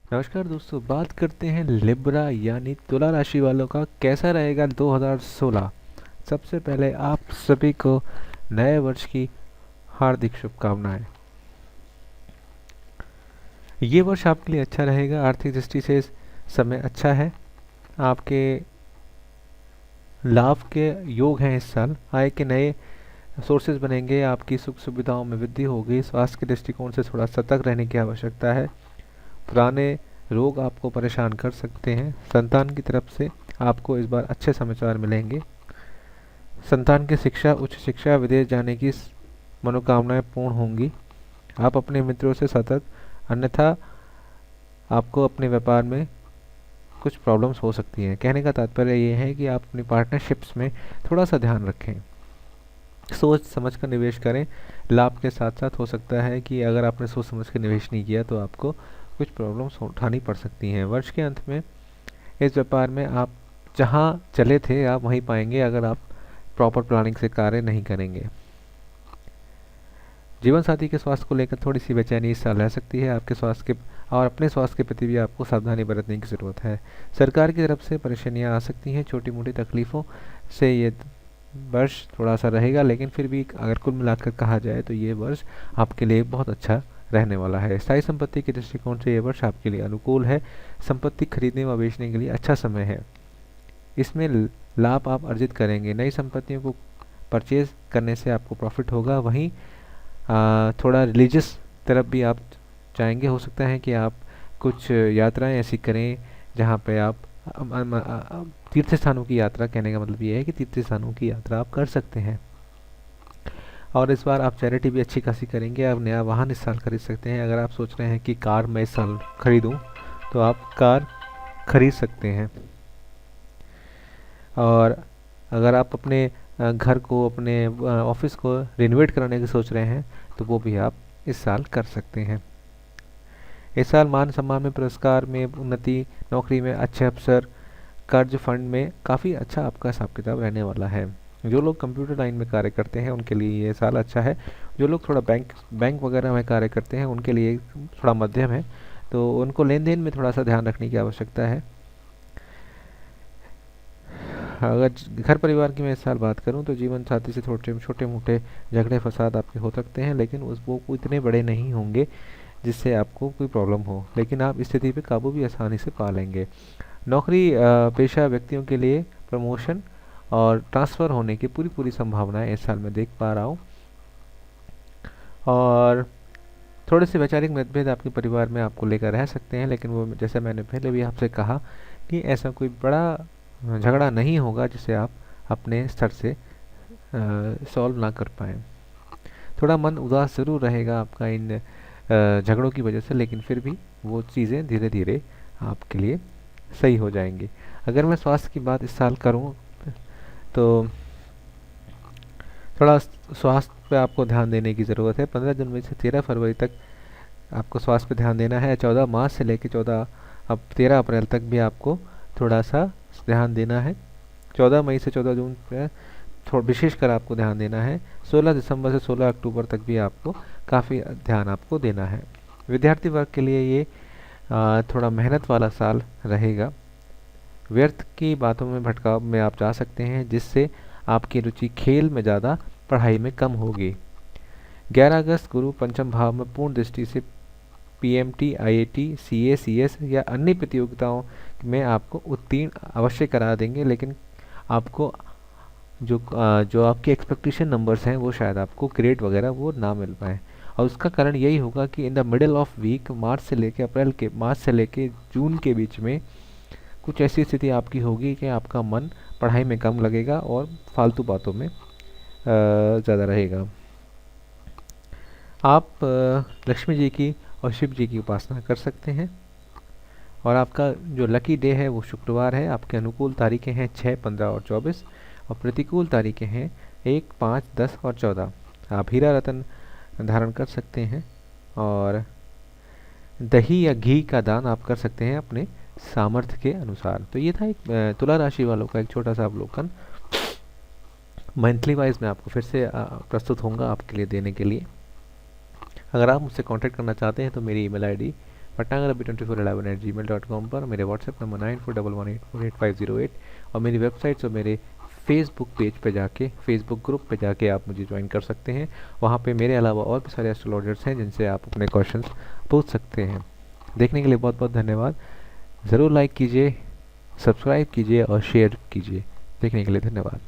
नमस्कार दोस्तों, बात करते हैं लिब्रा यानी तुला राशि वालों का कैसा रहेगा 2016। सबसे पहले आप सभी को नए वर्ष की हार्दिक शुभकामनाएं। ये वर्ष आपके लिए अच्छा रहेगा। आर्थिक दृष्टि से समय अच्छा है। आपके लाभ के योग हैं। इस साल आय के नए सोर्सेज बनेंगे। आपकी सुख सुविधाओं में वृद्धि होगी। स्वास्थ्य के दृष्टिकोण से थोड़ा सतर्क रहने की आवश्यकता है। पुराने रोग आपको परेशान कर सकते हैं। संतान की तरफ से आपको इस बार अच्छे समाचार मिलेंगे। संतान की शिक्षा, उच्च शिक्षा, विदेश जाने की मनोकामनाएं पूर्ण होंगी। आप अपने मित्रों से सतर्क, अन्यथा आपको अपने व्यापार में कुछ प्रॉब्लम्स हो सकती हैं। कहने का तात्पर्य ये है कि आप अपनी पार्टनरशिप्स में थोड़ा सा ध्यान रखें। सोच समझ कर निवेश करें। लाभ के साथ साथ हो सकता है कि अगर आपने सोच समझ कर निवेश नहीं किया तो आपको कुछ प्रॉब्लम्स उठानी पड़ सकती हैं। वर्ष के अंत में इस व्यापार में आप जहां चले थे आप वहीं पाएंगे, अगर आप प्रॉपर प्लानिंग से कार्य नहीं करेंगे। जीवन साथी के स्वास्थ्य को लेकर थोड़ी सी बेचैनी इस साल रह सकती है। आपके स्वास्थ्य के और अपने स्वास्थ्य के प्रति भी आपको सावधानी बरतने की ज़रूरत है। सरकार की तरफ से परेशानियां आ सकती हैं। छोटी मोटी तकलीफ़ों से ये वर्ष थोड़ा सा रहेगा, लेकिन फिर भी अगर कुल मिलाकर कहा जाए तो ये वर्ष आपके लिए बहुत अच्छा रहने वाला है। स्थायी संपत्ति के दृष्टिकोण से ये वर्ष आपके लिए अनुकूल है। संपत्ति खरीदने व बेचने के लिए अच्छा समय है। इसमें लाभ आप अर्जित करेंगे। नई संपत्तियों को परचेज करने से आपको प्रॉफिट होगा। वहीं थोड़ा रिलीजियस तरफ भी आप चाहेंगे। हो सकता है कि आप कुछ यात्राएं ऐसी करें जहाँ पे आप तीर्थ स्थानों की यात्रा, कहने का मतलब ये है कि तीर्थ स्थानों की यात्रा आप कर सकते हैं। और इस बार आप चैरिटी भी अच्छी खासी करेंगे। आप नया वाहन इस साल खरीद सकते हैं। अगर आप सोच रहे हैं कि कार मैं इस साल खरीदूं तो आप कार खरीद सकते हैं। और अगर आप अपने घर को, अपने ऑफिस को रिनोवेट कराने की सोच रहे हैं तो वो भी आप इस साल कर सकते हैं। इस साल मान सम्मान में, पुरस्कार में उन्नति, नौकरी में अच्छे अवसर, कर्ज फंड में काफ़ी अच्छा आपका हिसाब किताब रहने वाला है। जो लोग कंप्यूटर लाइन में कार्य करते हैं उनके लिए ये साल अच्छा है। जो लोग थोड़ा बैंक बैंक वगैरह में कार्य करते हैं उनके लिए थोड़ा मध्यम है, तो उनको लेन देन में थोड़ा सा ध्यान रखने की आवश्यकता है। अगर घर परिवार की मैं इस साल बात करूं तो जीवन साथी से थोड़े छोटे मोटे झगड़े फसाद आपके हो सकते हैं, लेकिन उस वो इतने बड़े नहीं होंगे जिससे आपको कोई प्रॉब्लम हो। लेकिन आप स्थिति पे काबू भी आसानी से पा लेंगे। नौकरी पेशा व्यक्तियों के लिए प्रमोशन और ट्रांसफ़र होने की पूरी पूरी संभावनाएं इस साल मैं देख पा रहा हूँ। और थोड़े से वैचारिक मतभेद आपके परिवार में आपको लेकर रह सकते हैं, लेकिन वो जैसे मैंने पहले भी आपसे कहा कि ऐसा कोई बड़ा झगड़ा नहीं होगा जिसे आप अपने स्तर से सॉल्व ना कर पाएँ। थोड़ा मन उदास ज़रूर रहेगा आपका इन झगड़ों की वजह से, लेकिन फिर भी वो चीज़ें धीरे धीरे आपके लिए सही हो जाएंगी। अगर मैं स्वास्थ्य की बात इस साल करूं तो थोड़ा स्वास्थ्य पे आपको ध्यान देने की ज़रूरत है। 15 जनवरी से 13 फरवरी तक आपको स्वास्थ्य पे ध्यान देना है। 14 मार्च से लेकर 13 अप्रैल तक भी आपको थोड़ा सा ध्यान देना है। 14 मई से 14 जून पे थोड़ा विशेषकर आपको ध्यान देना है। 16 दिसंबर से 16 अक्टूबर तक भी आपको काफ़ी ध्यान आपको देना है। विद्यार्थी वर्ग के लिए ये थोड़ा मेहनत वाला साल रहेगा। व्यर्थ की बातों में भटकाव में आप जा सकते हैं, जिससे आपकी रुचि खेल में ज़्यादा, पढ़ाई में कम होगी। 11 अगस्त गुरु पंचम भाव में पूर्ण दृष्टि से पीएमटी, आईआईटी, सीए, सीएस या अन्य प्रतियोगिताओं में आपको उत्तीर्ण अवश्य करा देंगे, लेकिन आपको जो आपके एक्सपेक्टेशन नंबर्स हैं वो शायद आपको ग्रेड वगैरह वो ना मिल पाए। और उसका कारण यही होगा कि in the middle of week, March से लेके जून के बीच में कुछ ऐसी स्थिति आपकी होगी कि आपका मन पढ़ाई में कम लगेगा और फालतू बातों में ज़्यादा रहेगा। आप लक्ष्मी जी की और शिव जी की उपासना कर सकते हैं। और आपका जो लकी डे है वो शुक्रवार है। आपके अनुकूल तारीखें हैं 6, 15 और 24, और प्रतिकूल तारीखें हैं 1, 5, 10 और 14। आप हीरा रतन धारण कर सकते हैं और दही या घी का दान आप कर सकते हैं अपने सामर्थ्य के अनुसार। तो ये था एक तुला राशि वालों का एक छोटा सा अवलोकन। मंथली वाइज मैं आपको फिर से प्रस्तुत होऊंगा आपके लिए देने के लिए। अगर आप मुझसे कांटेक्ट करना चाहते हैं तो मेरी ईमेल आईडी patnagarabhi2411@gmail.com पर, मेरे व्हाट्सएप नंबर 9411848508 और मेरी वेबसाइट्स और मेरे फेसबुक पेज पे जाके, फेसबुक ग्रुप पे जाके आप मुझे ज्वाइन कर सकते हैं। वहाँ पे मेरे अलावा और भी सारे एस्ट्रोलॉजर्स हैं जिनसे आप अपने क्वेश्चंस पूछ सकते हैं। देखने के लिए बहुत बहुत धन्यवाद। ज़रूर लाइक कीजिए, सब्सक्राइब कीजिए और शेयर कीजिए। देखने के लिए धन्यवाद।